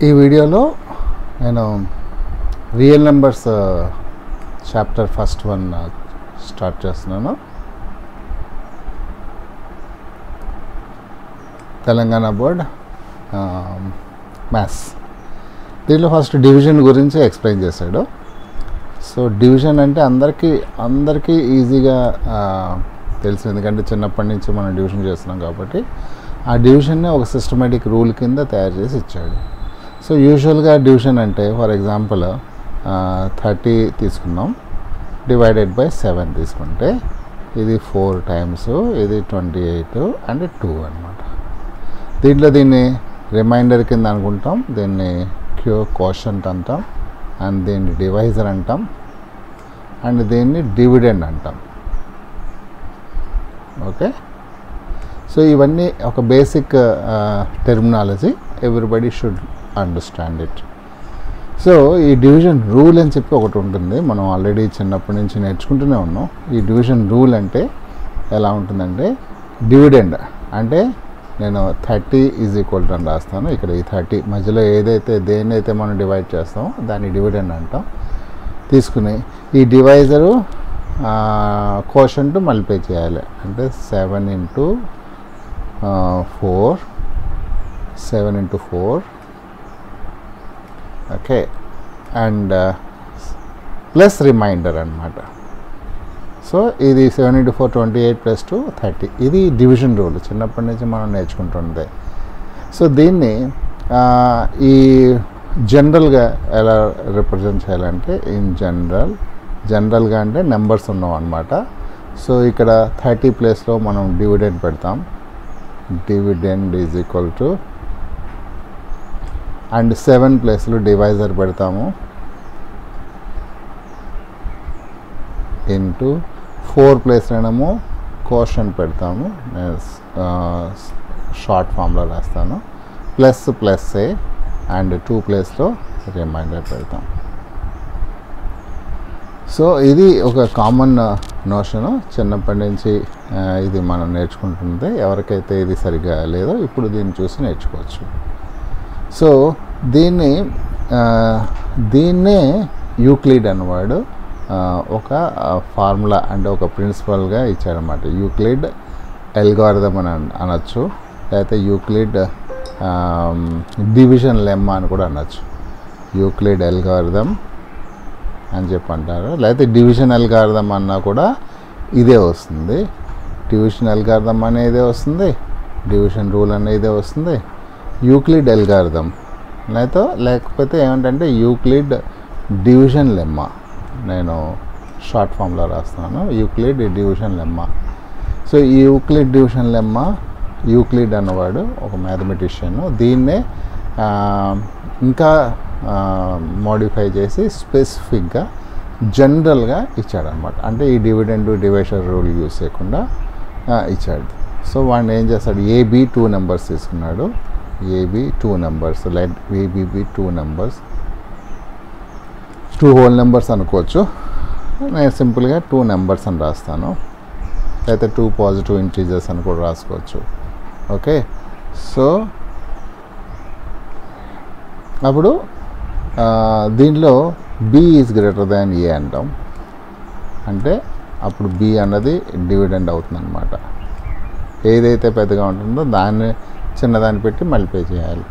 ఈ వీడియోలో నేను real numbers chapter first 1 start చేస్తున్నాను. Telangana board maths. దీంట్లో ఫస్ట్ డివిజన్ గురించి ఎక్స్ప్లెయిన్ చేశాడు. సో డివిజన్ అంటే అందరికీ ఈజీగా తెలుసు, ఎందుకంటే చిన్నప్పటి నుంచి మనం డివిజన్ చేస్తున్నాం కాబట్టి ఆ డివిజన్ని ఒక సిస్టమేటిక్ రూల్ కింద తయారు చేసి ఇచ్చాడు. సో యూజువల్గా డివిజన్ అంటే ఫర్ ఎగ్జాంపుల్ 30 తీసుకున్నాం, డివైడెడ్ బై 7 తీసుకుంటే ఇది 4 టైమ్స్, ఇది 28 అండ్ 2 అనమాట. దీన్ని రిమైండర్ కింద అనుకుంటాం, దీన్ని కోషంట్ అంటాం, అండ్ దీన్ని డివైజర్ అంటాం, అండ్ దీన్ని డివిడెండ్ అంటాం. ఓకే, సో ఇవన్నీ ఒక basic terminology, everybody should understand it. So ఈ డివిజన్ రూల్ అని చెప్పి ఒకటి ఉంటుంది, మనం ఆల్రెడీ చిన్నప్పటి నుంచి నేర్చుకుంటూనే ఉన్నాం. ఈ డివిజన్ రూల్ అంటే ఎలా ఉంటుందంటే, డివిడెండ్ అంటే నేను 30 = అని రాస్తాను. ఇక్కడ ఈ 30 మధ్యలో దేన్నైతే మనం డివైడ్ చేస్తామో దాన్ని డివిడెండ్ అంటాం. తీసుకుని ఈ డివైజరు కోషంట్ మల్టిప్లై చేయాలి, అంటే 7 × 4 ఓకే, అండ్ ప్లస్ రిమైండర్ అనమాట. సో ఇది 7 × 4 28 + 2 30. ఇది డివిజన్ రూల్, చిన్నప్పటి నుంచి మనం నేర్చుకుంటుంది. సో దీన్ని ఈ జనరల్గా ఎలా రిప్రజెంట్ చేయాలంటే, ఇన్ జనరల్గా అంటే నెంబర్స్ ఉన్నాం అనమాట. సో ఇక్కడ 30 ప్లేస్లో మనం డివిడెండ్ పెడతాం, డివిడెండ్ = అండ్ 7 ప్లేస్లో డివైజర్ పెడతాము, ఇంటూ 4 ప్లేస్లోనేమో కోషంట్ పెడతాము. నేను షార్ట్ ఫామ్లో రాస్తాను, ప్లస్ ఏ, అండ్ 2 ప్లేస్లో రిమైండర్ పెడతాం. సో ఇది ఒక కామన్ నోషను, చిన్నప్పటి నుంచి ఇది మనం నేర్చుకుంటుంది. ఎవరికైతే ఇది సరిగ్గా లేదో ఇప్పుడు దీన్ని చూసి నేర్చుకోవచ్చు. సో దీన్నే యూక్లిడ్ అన్నవాడు ఒక ఫార్ములా అంటే ఒక ప్రిన్సిపల్గా ఇచ్చాడనమాట. యూక్లిడ్ అల్గారిథం అని అనొచ్చు, లేకపోతే యూక్లిడ్ డివిజన్ లెమ్మా అని కూడా అనొచ్చు. యూక్లిడ్ అల్గారిథం అని చెప్పి అంటారు, లేకపోతే డివిజన్ అల్గారిథం అన్నా కూడా ఇదే వస్తుంది. డివిజన్ అల్గారిథం అనేదే వస్తుంది, డివిజన్ రూల్ అనేదే వస్తుంది. యూక్లిడ్ అల్గారిథం లేకపోతే ఏమంటే యూక్లిడ్ డివిజన్ లెమ్మా, నేను షార్ట్ ఫామ్లో రాస్తున్నాను, యూక్లిడ్ డివిజన్ లెమ్మా. సో ఈ యూక్లిడ్ డివిజన్ లెమ్మా, యూక్లిడ్ అన్నవాడు ఒక మ్యాథమెటిషియన్, దీన్నే ఇంకా మోడిఫై చేసి స్పెసిఫిక్గా జనరల్గా ఇచ్చాడనమాట. అంటే ఈ డివిడెండ్ డివైజర్ రూల్ యూజ్ చేయకుండా ఇచ్చాడు. సో వాడిని ఏం చేస్తాడు, ఏబి 2 నెంబర్స్ తీసుకున్నాడు, ఏబి 2 నెంబర్స్, లైక్ ఏబిబి 2 నెంబర్స్, 2 హోల్ నెంబర్స్ అనుకోవచ్చు. నేను సింపుల్గా 2 నెంబర్స్ అని రాస్తాను, లేకపోతే 2 పాజిటివ్ ఇంటీజర్స్ అని కూడా రాసుకోవచ్చు. ఓకే, సో అప్పుడు దీంట్లో బి ఈజ్ గ్రేటర్ దాన్ ఏ అంటాం, అంటే అప్పుడు బి అన్నది డివిడెండ్ అవుతుంది అనమాట. ఏదైతే పెద్దగా ఉంటుందో దాన్ని చిన్నదాన్ని పెట్టి మల్టిప్లై చేయాలి.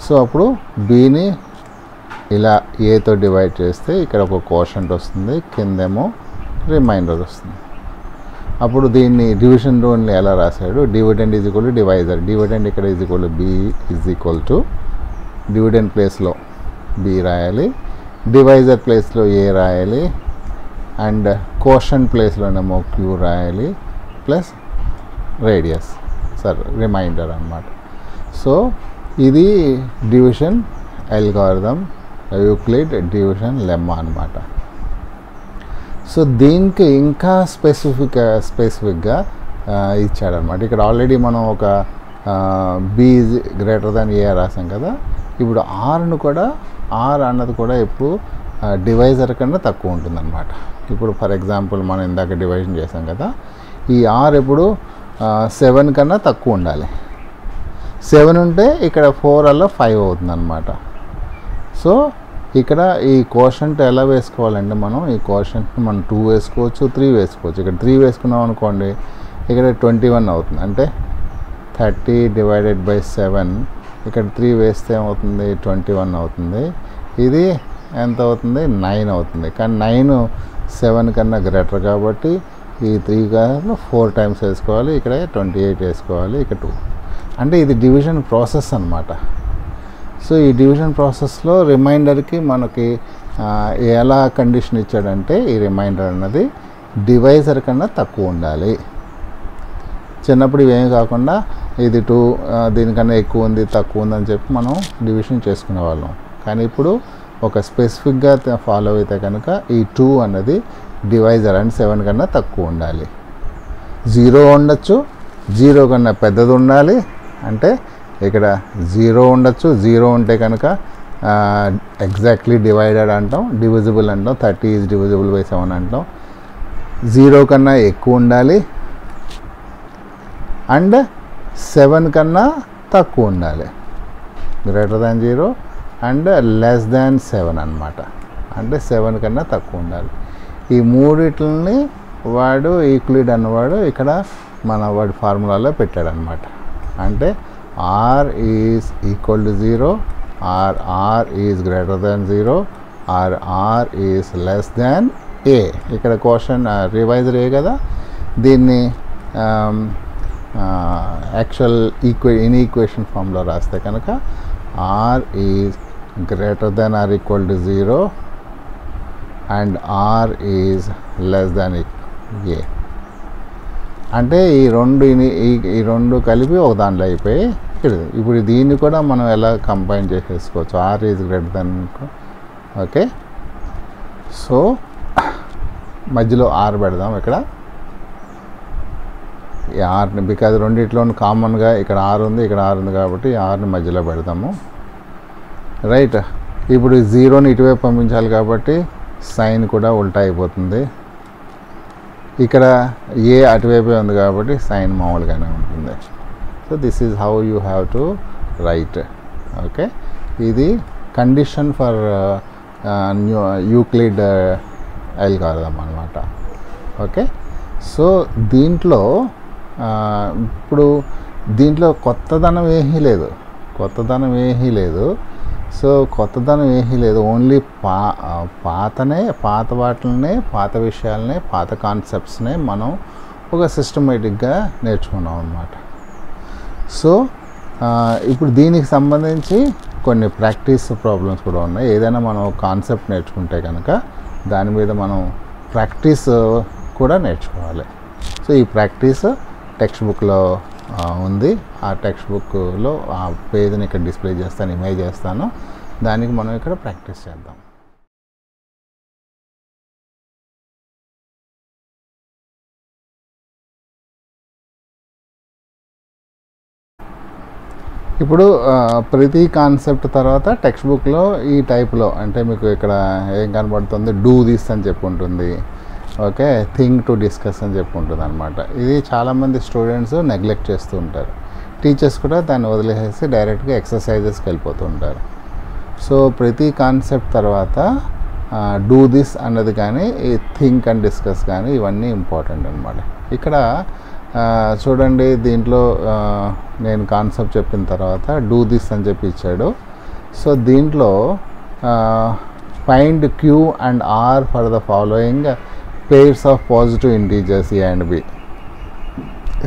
సో అప్పుడు బిని ఇలా ఏతో డివైడ్ చేస్తే ఇక్కడ ఒక కోషంట్ వస్తుంది, కిందేమో రిమైండర్ వస్తుంది. అప్పుడు దీన్ని డివిజన్ రూల్ని ఎలా రాశాడు, డివిడెండ్ = డివైజర్. డివిడెండ్ ఇక్కడ బి డివిడెండ్ ప్లేస్లో బి రాయాలి, డివైజర్ ప్లేస్లో ఏ రాయాలి, అండ్ కోషంట్ ప్లేస్లోనేమో క్యూ రాయాలి, ప్లస్ రేడియస్ రిమైండర్ అన్నమాట. సో ఇది division algorithm, Euclid division lemma అనమాట. సో దీనికి ఇంకా స్పెసిఫిక్గా ఇచ్చాడనమాట. ఇక్కడ ఆల్రెడీ మనం ఒక బి ఈజ్ గ్రేటర్ దాన్ ఏ రాసాం కదా, ఇప్పుడు ఆర్ను కూడా, ఆర్ అన్నది కూడా ఎప్పుడు డివైజర్ కన్నా తక్కువ ఉంటుందన్నమాట. ఇప్పుడు ఫర్ ఎగ్జాంపుల్ మనం ఇందాక డివైజన్ చేసాం కదా, ఈ ఆర్ ఎప్పుడు 7 కన్నా తక్కువ ఉండాలి. 7 ఉంటే ఇక్కడ 4 అలా 5 అవుతుంది అనమాట. సో ఇక్కడ ఈ కోషంట్ ఎలా వేసుకోవాలంటే మనం ఈ కోషంట్ని మనం 2 వేసుకోవచ్చు, 3 వేసుకోవచ్చు. ఇక్కడ 3 వేసుకున్నాం అనుకోండి, ఇక్కడ 21 అవుతుంది. అంటే 30 డివైడెడ్ బై 7, ఇక్కడ 3 వేస్తే ఏమవుతుంది, 21 అవుతుంది. ఇది ఎంత అవుతుంది, 9 అవుతుంది. కానీ 9 7 కన్నా గ్రేటర్ కాబట్టి ఈ 3 కాదు 4 టైమ్స్ వేసుకోవాలి. ఇక్కడ 28 వేసుకోవాలి, ఇక్కడ 2. అంటే ఇది డివిజన్ ప్రాసెస్ అన్నమాట. సో ఈ డివిజన్ ప్రాసెస్లో రిమైండర్కి మనకి ఎలా కండిషన్ ఇచ్చాడంటే ఈ రిమైండర్ అన్నది డివైజర్ కన్నా తక్కువ ఉండాలి. చిన్నప్పుడు ఇవేమి కాకుండా ఇది 2 దీనికన్నా ఎక్కువ ఉంది తక్కువ ఉందని చెప్పి మనం డివిజన్ చేసుకునే వాళ్ళం. కానీ ఇప్పుడు ఒక స్పెసిఫిక్గా ఫాలో అయితే కనుక ఈ 2 అన్నది డివైజర్ అండ్ 7 కన్నా తక్కువ ఉండాలి. 0 ఉండొచ్చు, 0 కన్నా పెద్దది ఉండాలి. అంటే ఇక్కడ 0 ఉండొచ్చు, 0 ఉంటే కనుక ఎగ్జాక్ట్లీ డివైడెడ్ అంటాం, డివిజిబుల్ అంటాం, 30 ఈజ్ డివిజిబుల్ బై 7 అంటాం. 0 కన్నా ఎక్కువ ఉండాలి అండ్ 7 కన్నా తక్కువ ఉండాలి. Greater than 0 and less than 7 అన్నమాట. అంటే 7 కన్నా తక్కువ ఉండాలి. ఈ మూడిట్లని వాడు ఈక్విడ్ అన్నవాడు ఇక్కడ వాడి ఫార్ములాలో పెట్టాడనమాట. అంటే R is equal to 0, R is greater than 0, R is less than A. ఇక్కడ క్వశ్చన్ రివైజర్ ఏ కదా, దీన్ని యాక్చువల్ ఈక్వేషన్ ఫామ్లో రాస్తే కనుక R is greater than or equal to 0 and R is less than A. అంటే ఈ రెండు కలిపి ఒక దాంట్లో అయిపోయి ఇప్పుడు దీన్ని కూడా మనం ఎలా కంబైన్ చేసేసుకోవచ్చు. R is greater than, okay. So మధ్యలో R పెడదాం ఇక్కడ. ఈ Rని బికాజ్ రెండిట్లోనూ కామన్గా ఇక్కడ R ఉంది, ఇక్కడ R ఉంది కాబట్టి Rని మధ్యలో పెడతాము. రైట్. ఇప్పుడు 0ని ఇటువైపు పంపించాలి కాబట్టి సైన్ కూడా ఉల్టా అయిపోతుంది. ఇక్కడ ఏ అటువైపే ఉంది కాబట్టి సైన్ మామూలుగానే ఉంటుంది. So this is how you have to right. Okay, ఇది కండిషన్ ఫర్ యూక్లిడ్ అల్గారిథం అన్నమాట. ఓకే, సో దీంట్లో ఇప్పుడు దీంట్లో కొత్తదనం ఏమీ లేదు, సో కొత్తదనం ఏమీ లేదు. ఓన్లీ పాత వాటినే, పాత విషయాలనే, పాత కాన్సెప్ట్స్నే మనం ఒక సిస్టమేటిక్గా నేర్చుకున్నాం అన్నమాట. సో ఇప్పుడు దీనికి సంబంధించి కొన్ని ప్రాక్టీస్ ప్రాబ్లమ్స్ కూడా ఉన్నాయి. ఏదైనా మనం కాన్సెప్ట్ నేర్చుకుంటే కనుక దాని మీద మనం ప్రాక్టీస్ కూడా నేర్చుకోవాలి. సో ఈ ప్రాక్టీస్ టెక్స్ట్ బుక్లో ఉంది. ఆ టెక్స్ట్ బుక్లో ఆ పేజ్ని ఇక్కడ డిస్ప్లే చేస్తాను, ఇమేజ్ చేస్తాను. దానికి మనం ఇక్కడ ప్రాక్టీస్ చేద్దాం. ఇప్పుడు ప్రతి కాన్సెప్ట్ తర్వాత టెక్స్ట్ బుక్లో ఈ టైప్లో అంటే మీకు ఇక్కడ ఏం కనబడుతుంది, డూ దిస్ అని చెప్పి ఉంటుంది. ఓకే, థింక్ టు డిస్కస్ అని చెప్పి ఉంటుంది అనమాట. ఇది చాలామంది స్టూడెంట్స్ నెగ్లెక్ట్ చేస్తూ ఉంటారు. టీచర్స్ కూడా దాన్ని వదిలేసేసి డైరెక్ట్గా ఎక్సర్సైజెస్కి వెళ్ళిపోతూ ఉంటారు. సో ప్రతి కాన్సెప్ట్ తర్వాత డూ దిస్ అన్నది కానీ, ఈ థింక్ అండ్ డిస్కస్ కానీ ఇవన్నీ ఇంపార్టెంట్ అనమాట. ఇక్కడ చూడండి, దీంట్లో నేను కాన్సెప్ట్ చెప్పిన తర్వాత డూ దిస్ అని చెప్పి ఇచ్చాడు. సో దీంట్లో find Q and R for the following pairs of positive integers A and B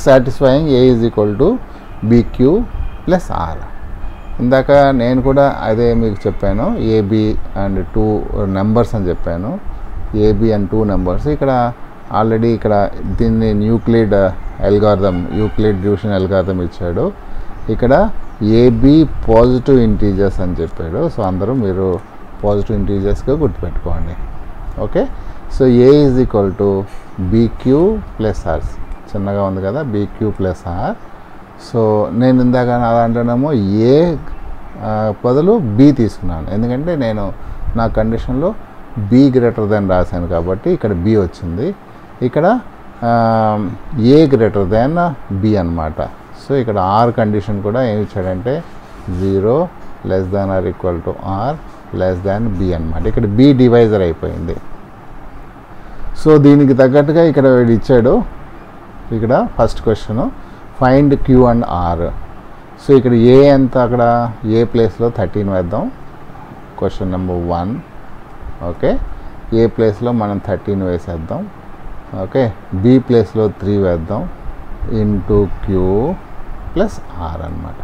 satisfying A is equal to BQ plus R. ఇందాక నేను కూడా అదే మీకు చెప్పాను, AB and 2 నెంబర్స్ అని చెప్పాను. AB and 2 numbers. ఇక్కడ ఆల్రెడీ ఇక్కడ దీన్ని యూక్లిడ్ డివిజన్ అల్గారిథం ఇచ్చాడు. ఇక్కడ AB పాజిటివ్ ఇంటీజర్స్ అని చెప్పాడు. సో అందరూ మీరు పాజిటివ్ ఇంటీజర్స్గా గుర్తుపెట్టుకోండి. Okay, so A is equal to BQ plus R. చిన్నగా ఉంది కదా, BQ ప్లస్ R. సో నేను ఇందాక అలా అంటున్నామో A బదులు B తీసుకున్నాను, ఎందుకంటే నేను నా కండిషన్లో B గ్రేటర్ దెన్ రాశాను కాబట్టి ఇక్కడ B వచ్చింది. ఇక్కడ A గ్రేటర్ దెన్ B అనమాట. సో ఇక్కడ ఆర్ కండిషన్ కూడా ఏమి ఇచ్చాడంటే 0 less than or equal to r less than b అనమాట. ఇక్కడ బి డివైజర్ అయిపోయింది. సో దీనికి తగ్గట్టుగా ఇక్కడ వీడు ఇచ్చాడు. ఇక్కడ first question find q and r. So ఇక్కడ ఏ ఎంత, అక్కడ ఏ ప్లేస్లో 13 వేద్దాం, క్వశ్చన్ నెంబర్ 1. ఓకే, ఏ ప్లేస్లో మనం 13 వేసేద్దాం. ఓకే, బి ప్లేస్లో 3 వేద్దాం ఇంటూ క్యూ ప్లస్ ఆర్ అనమాట.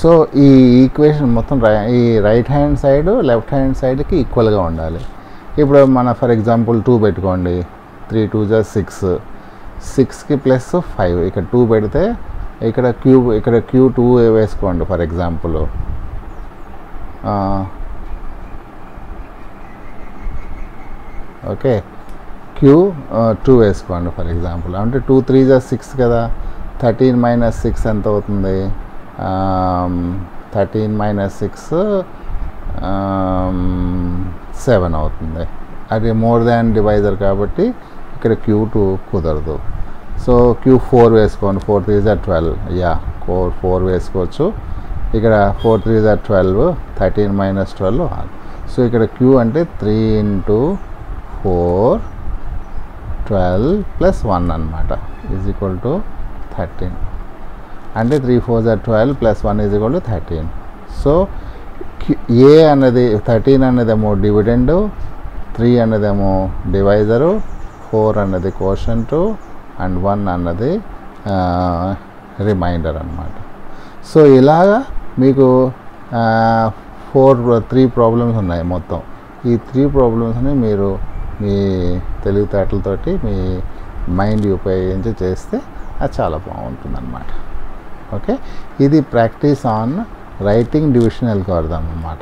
సో ఈ ఈక్వేషన్ మొత్తం ఈ right hand side left hand సైడ్కి ఈక్వల్గా ఉండాలి. ఇప్పుడు మన ఫర్ ఎగ్జాంపుల్ 2 పెట్టుకోండి, 3 2 = 6, 6కి ప్లస్ 5, ఇక్కడ 2 పెడితే ఇక్కడ క్యూ 2 వేసుకోండి ఫర్ ఎగ్జాంపుల్. ఓకే, క్యూ 2 వేసుకోండి ఫర్ ఎగ్జాంపుల్. అంటే 2 3 = 6 కదా, 13 - 6 ఎంత అవుతుంది, 13 - 6 7 అవుతుంది. అది మోర్ దాన్ డివైజర్ కాబట్టి ఇక్కడ Q2 కుదరదు. సో Q4 వేసుకోండి, 4 3 = 12. యా, 4 వేసుకోవచ్చు. ఇక్కడ 4 3 = 12, 13 - 12. సో ఇక్కడ Q అంటే 3 × 4 12 + 1 అనమాట, ఈజ్ ఈక్వల్ టు 13. అంటే 3 4 = 12 + 1 ఈజ్ ఈక్వల్ టు 13. సో ఏ అన్నది 13 అన్నదేమో డివిడెండ్, 3 అన్నదేమో డివైజరు, 4 అన్నది కోషంటు అండ్ 1 అన్నది రిమైండర్ అనమాట. సో ఇలాగా మీకు 3 ప్రాబ్లమ్స్ ఉన్నాయి మొత్తం. ఈ 3 ప్రాబ్లమ్స్ని మీరు మీ తెలివితేటలతోటి మీ మైండ్ ఉపయోగించి చేస్తే అది చాలా బాగుంటుంది అన్నమాట. ఓకే, ఇది practice on writing division algorithm అన్నమాట.